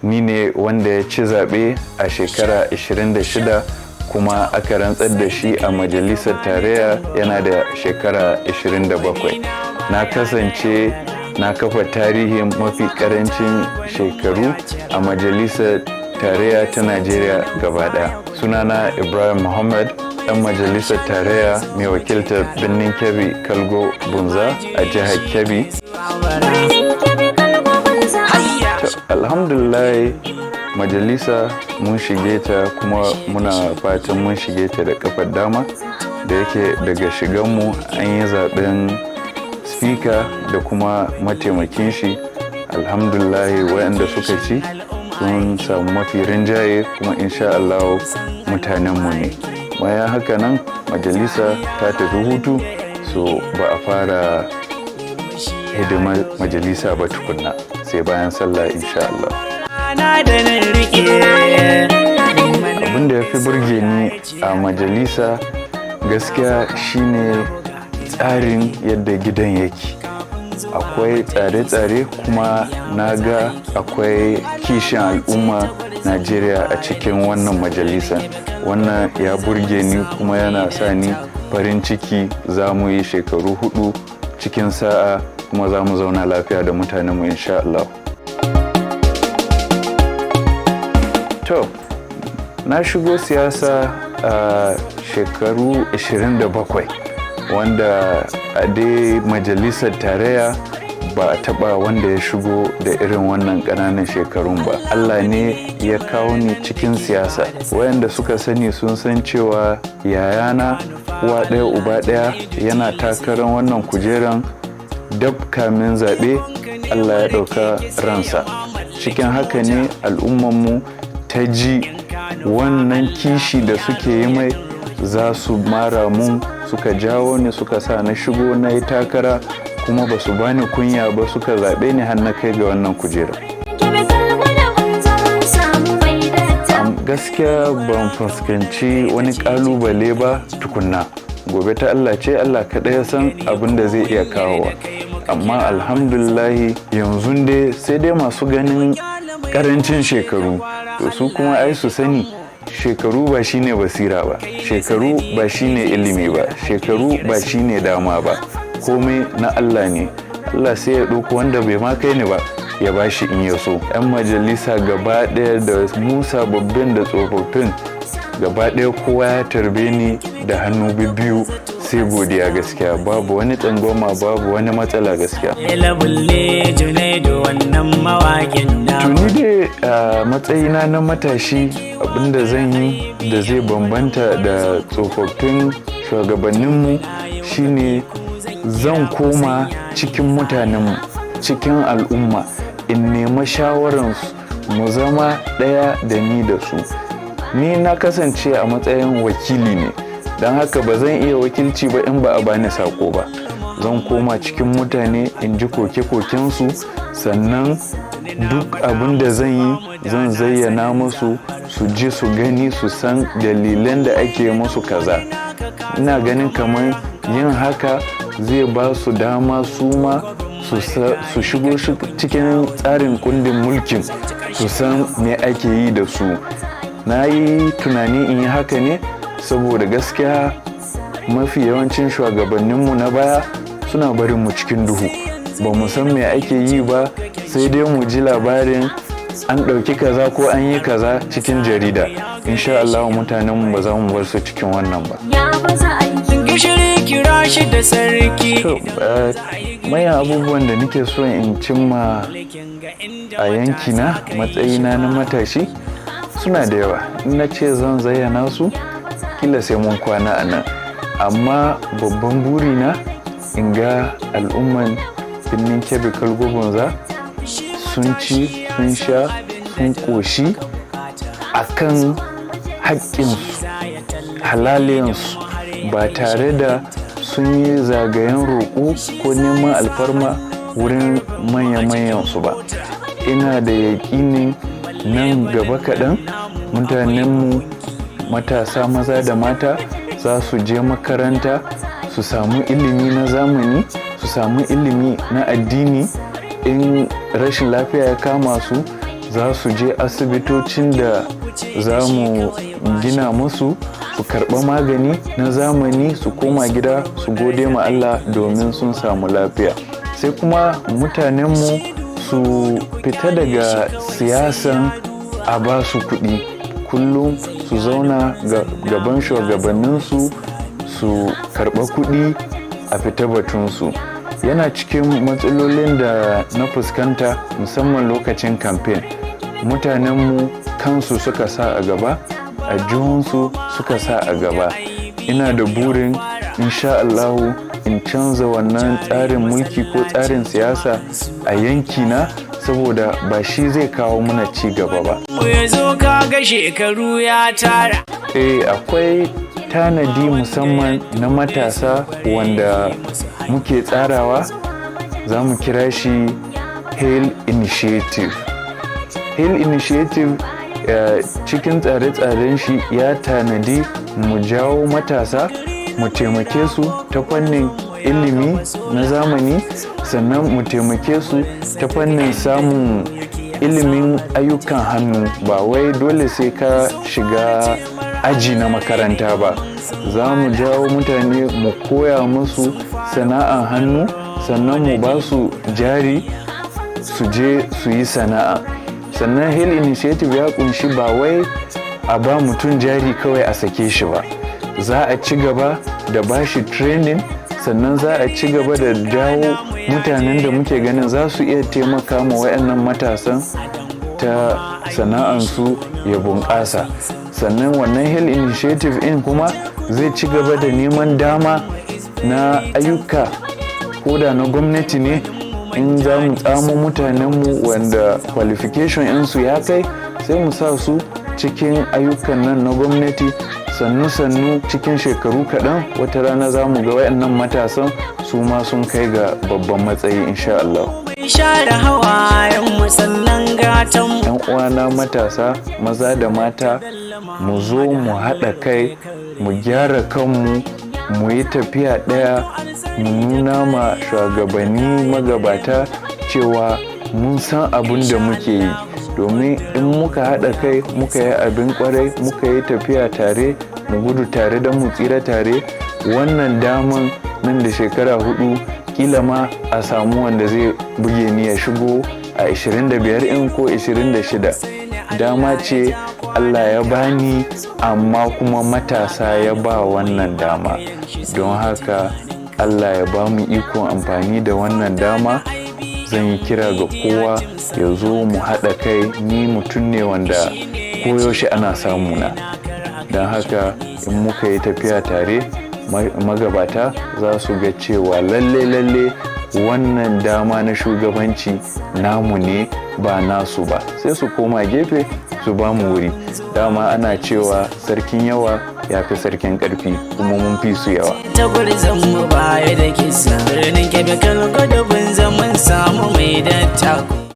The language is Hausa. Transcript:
ni ne wanda ya ci zaɓe a shekara 26 kuma aka rantsar da shi a majalisar tarayya yana da shekara 27. Na kasance na kafa tarihin mafi karancin shekaru a majalisar tarayya ta Najeriya gaba ɗaya. Sunana Ibrahim Muhammad, ɗan majalisar tarayya mai wakiltar birnin Kebbi, Kalgo, Bunza a jihar Kebbi. Alhamdulillah, majalisa mun shige ta kuma muna fatan mun shige ta da kafar dama, da yake daga shiganmu an yi zaben speaker da kuma mataimakin shi. Alhamdulillah, waɗanda suka ci sun samu mafi rinjaye kuma insha Allah mutanenmu ne. Bayan haka nan majalisa ta tafi hutu, so ba a fara hidimar majalisa ba tukunna sai bayan sallah insha Allah. Abin da ya fi burge ni a majalisa gaskiya shine tsarin yadda gidan yake. Akwai tsare-tsare kuma na ga akwai kishin al'umma Najeriya a cikin wannan majalisan. Wannan ya burge ni kuma yana sa ni farin ciki. Za mu yi shekaru 4 cikin sa'a kuma za mu zauna lafiya da mutanenmu insha Allah. To, na shigo siyasa a shekaru 27 wanda a dai majalisar tarayya ba a taba wanda ya shigo da irin wannan ƙananan shekarun ba. Allah ne ya kawo ni cikin siyasa. Wayanda suka sani sun san cewa yayana uwa ɗaya uba ɗaya yana takarar wannan kujeran dab kamin zaɓe Allah ya ɗauka ransa. Cikin haka ne al'ummanmu ta ji wannan kishi da suke yi mai, za su mara mun, suka jawo ni suka sa na shigo na yi takara kuma ba su bani kunya ba, suka zaɓe ni har na kai ga wannan kujera. Gaskiya ban fuskanci wani ƙalubale ba tukunna. Gobe ta Allah ce, Allah kaɗai ya san abin da zai iya kawowa. Amma alhamdulillahi yanzu dai sai dai masu ganin ƙarancin shekaru, to su kuma ai su sani shekaru ba shine basira ba, shekaru ba shine ilimi ba, shekaru ba shine dama ba. Komai na Allah ne. Allah sai ya ɗauko wanda bai ma kai ni ba ya bashi in ya so. 'Yan majalisa gaba ɗaya da mu sababbin da tsofaffin gaba ɗaya kowa ya tarbe ni da hannu biyu, sai godiya gaskiya. Babu wani tsangwama, babu wani matsala gaskiya. Tuni dai a matsayina na matashi, abinda zan yi da zai bambanta da tsofaffin shugabanninmu shine zan koma cikin mutanenmu, cikin al'umma, in nema shawararsu, mu zama ɗaya da ni da su. Ni na kasance a matsayin wakili ne, don haka ba zan iya wakilci ba in ba a bani sako ba. Zan koma cikin mutane in ji koke-kokensu, sannan duk abin da zan yi zan zayyana musu, su ji su gani su san dalilan da ake musu kaza. Ina ganin kamar yin haka zai ba su dama su ma su shigo cikin tsarin kundin mulkin, su san me ake yi da su. Na yi tunani in yi haka ne saboda gaskiya mafi yawancin shugabanninmu na baya suna barin mu cikin duhu. Ba mu san me ake yi ba, sai dai mu ji labarin an ɗauki kaza ko an yi kaza cikin jarida. Insha Allah mutanenmu ba za mu bar su cikin wannan ba. Mayan abubuwan da nake so in cimma a yankina matsayina na matashi suna da yawa. In na ce zan zayyana su, kila sai mun kwana a nan. Amma babban burina in ga al'umman birnin Kebbi, Kalgo, Bunza sun ci, sun sha, sun ƙoshi a kan haƙƙinsu, halaliyansu, ba tare da sun yi zagayen roƙo ko neman alfarma wurin manya-manyansu ba. Ina da yaƙinin nan gaba kaɗan mutanenmu matasa maza da mata za su je makaranta, su samu ilimi na zamani, su samu ilimi na addini. In rashin lafiya ya kama su, za su je asibitocin da za mu gina musu su karɓa magani na zamani su koma gida su gode ma Allah domin sun samu lafiya. Sai kuma mutanenmu su fita daga siyasan a ba su kuɗi, kullum su zauna gaban shugabanninsu su karɓa kuɗi a fita batunsu. Yana cikin matsalolin da na fuskanta musamman lokacin kamfen. Mutanenmu kansu suka sa a gaba, a jihunsu suka sa a gaba. Ina da burin insha Allahu in canza wannan tsarin mulki ko tsarin siyasa a yankina, saboda ba shi zai kawo mana ci gaba ba. Akwai tanadi musamman na matasa wanda muke tsarawa, za mu kira shi HON Initiative. HON Initiative cikin tsare-tsaren shi ya tanadi mu jawo matasa, mu taimake su ta fannin ilimi na zamani, sannan mu taimake su ta fannin samun ilimin ayyukan hannu. Ba wai dole sai ka shiga aji na makaranta ba. Za mu jawo mutane mu koya musu sana'an hannu, sannan mu ba su jari su je su yi sana'a. Sannan HON Initiative ya kunshi ba wai a ba mutum jari kawai a sake shi ba. Za a ci gaba da ba shi training, sannan za a ci gaba da jawo mutanen da muke ganin za su iya taimaka ma waɗannan matasan ta sana'ansu ya bunƙasa. Sannan wannan HON Initiative in kuma zai ci gaba da neman dama na ayyuka, ko da na gwamnati ne. In za mu tsamo mutanenmu wanda qualification ɗinsu ya kai, sai mu sa su cikin ayyukan nan na gwamnati. Sannu cikin shekaru kaɗan wata rana za mu ga waɗannan matasan su ma sun kai ga babban matsayi insha Allah. Yan uwana matasa, maza da mata, mu zo mu haɗa kai, mu gyara kanmu, mu yi tafiya ɗaya, mu nuna ma shugabanni magabata cewa mun san abin da muke yi. Domin in muka haɗa kai, muka yi abin ƙwarai, muka yi tafiya tare, mu gudu tare don mu tsira tare, wannan daman nan da shekara 4 kila ma a samu wanda zai buge ni ya shigo a 25 in ko 26. Dama ce Allah ya bani, amma kuma matasa ya ba wannan dama. Don haka Allah ya ba mu ikon amfani da wannan dama. Zan yi kira ga kowa ya zo mu haɗa kai. Ni mutum ne wanda koyaushe ana samuna. Don haka in muka yi tafiya tare, magabata za su ga cewa lalle wannan dama na shugabanci namu ne ba nasu ba. Sai su koma gefe su ba mu wuri. Dama ana cewa sarkin yawa ya fi sarkin ƙarfi, kuma mun fi su yawa. Ta gurzon mu baya da kisa birnin kebbi kalgo da bunza mun samu mai dattako.